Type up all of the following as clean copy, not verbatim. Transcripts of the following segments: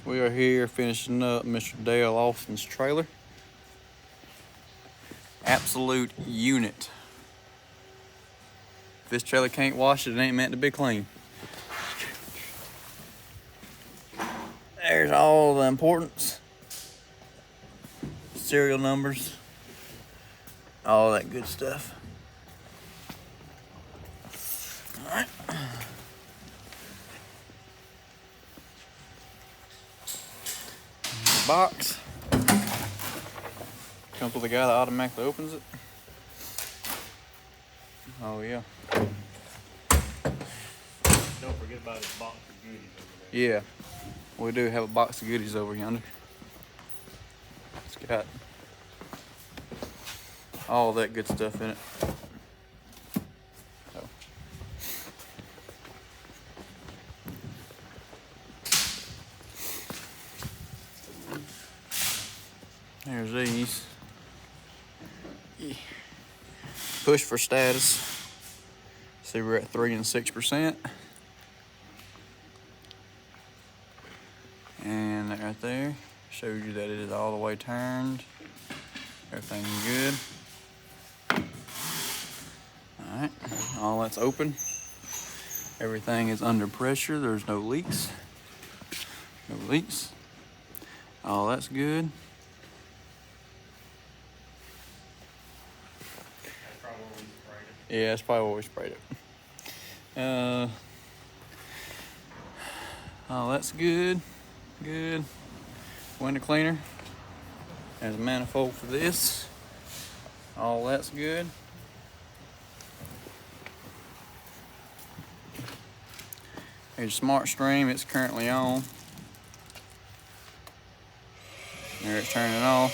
We are here finishing up Mr. Dale Austin's trailer. Absolute unit. If this trailer can't wash it, it ain't meant to be clean. There's all the importance. Serial numbers. All that good stuff. Alright. The box. Comes with a guy that automatically opens it. Oh yeah. Don't forget about his box of goodies over there. Yeah. We do have a box of goodies over yonder. It's got all that good stuff in it. So. There's these. Yeah. Push for status. See, we're at 3 and 6%. And that right there shows you that it is all the way turned. Everything's good. Alright, all that's open. Everything is under pressure. There's no leaks. No leaks. All that's good. That's probably where we sprayed it. Yeah, that's probably where we sprayed it. Oh, that's good. Good. Window cleaner. There's a manifold for this. All that's good. Here's Smart Stream. It's currently on. There, it's turning off.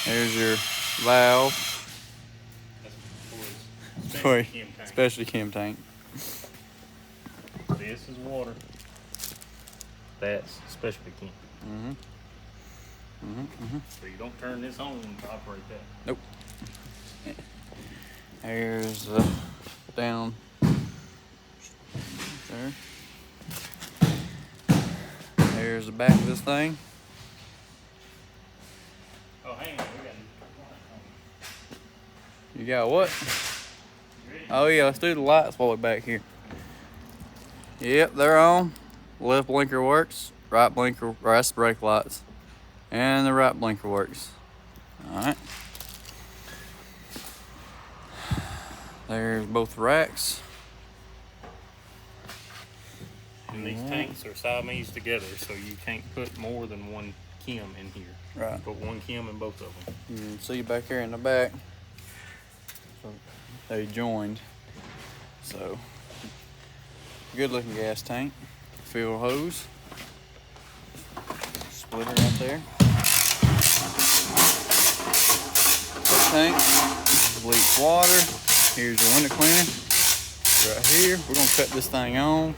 There's your valve. That's For for his specialty chem tank. This is water. That's specialty chem. So you don't turn this on to operate that. Nope. There's down there. There's the back of this thing. Oh, hang on. We got. You got what? Oh yeah, let's do the lights while we're back here. Yep, they're on. Left blinker works. Right blinker, or that's the brake lights. And the right blinker works. Alright. There's both racks. And these tanks are Siamese together, so you can't put more than one chem in here. Right. Put one chem in both of them. You can see back here in the back. So they joined. So good looking gas tank. Fuel hose. Splitter right there. Tank. Bleach water. Here's your window cleaner. Right here. We're gonna cut this thing on.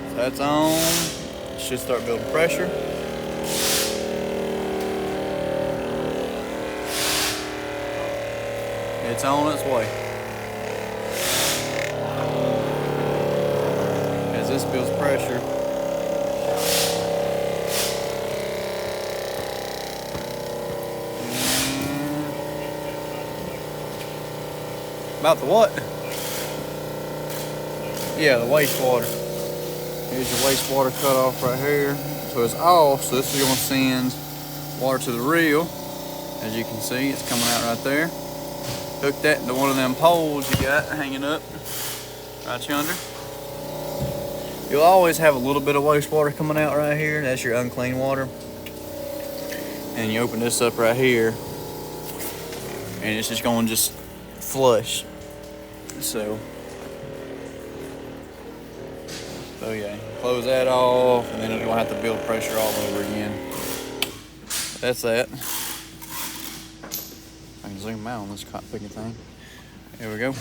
So that's on. It should start building pressure. It's on its way. As this builds pressure, about the what? Yeah, the wastewater. Here's your wastewater cutoff right here. So it's off, so this is going to send water to the reel. As you can see, it's coming out right there. Hook that into one of them poles you got hanging up right yonder. You'll always have a little bit of wastewater coming out right here. That's your unclean water. And you open this up right here, and it's just going to just flush. So yeah, close that off, and then you're gonna have to build pressure all over again. That's that. I can zoom out on this cotton picking thing. Here we go.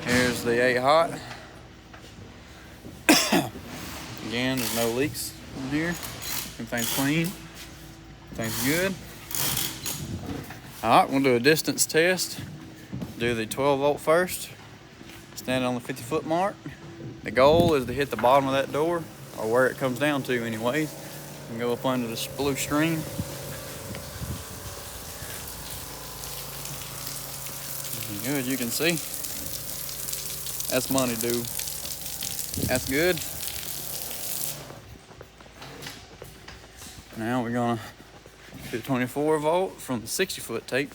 Here's the 8 hot. Again, there's no leaks in here. Everything's clean. Everything's good. All right, we'll do a distance test. Do the 12 volt first. Standing on the 50-foot mark. The goal is to hit the bottom of that door, or where it comes down to anyways, and go up under this blue stream. Good, you can see. That's money, dude. That's good. Now we're gonna do 24 volt from the 60-foot tape.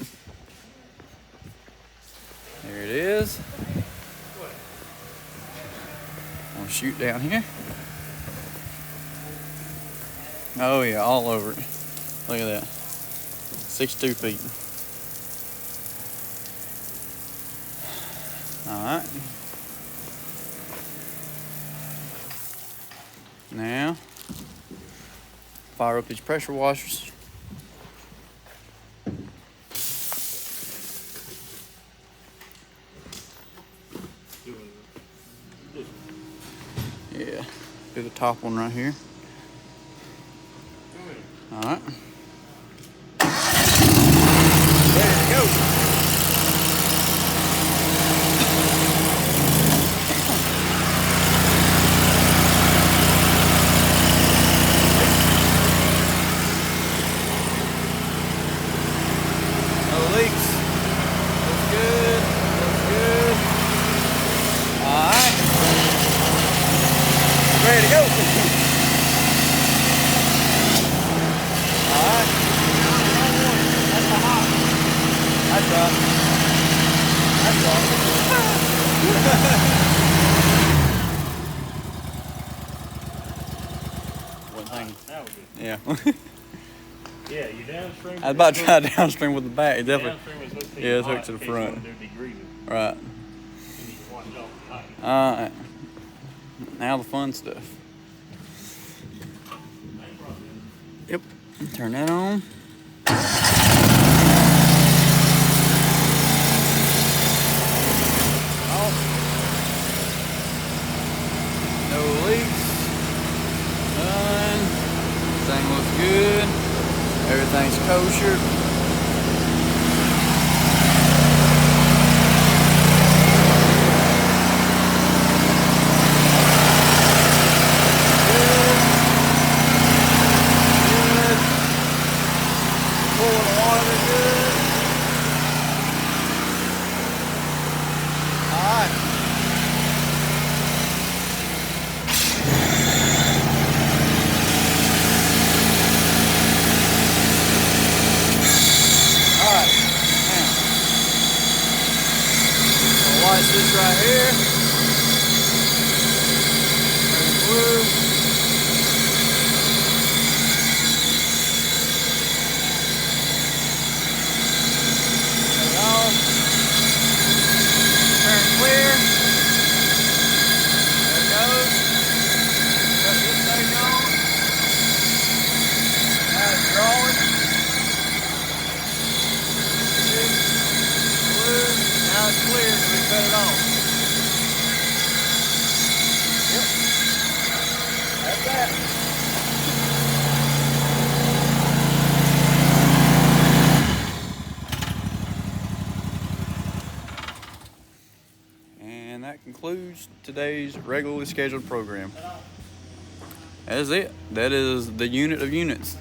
There it is. I'm gonna shoot down here. Oh yeah, all over it. Look at that. 62 feet. All right. Now, fire up these pressure washers. Yeah, do the top one right here. All right. There we go. Ready to go. Alright. That's right. That's right. One thing. That was good. Yeah. Yeah, you downstream. I was about to try downstream with the back. It definitely. Downstream is hooked to Yeah, it's hooked to the front. Right. Alright. Now the fun stuff. Yep. Turn that on. Off. No leaks. None. Everything looks good. Everything's kosher. Light switch right here. Turn blue. Turn it off. Turn clear. There it goes. Cut this thing on. Now it's drawing. Blue. Now it's clear, so we cut it off. Yep. That's that. And that concludes today's regularly scheduled program. That is it. That is the unit of units.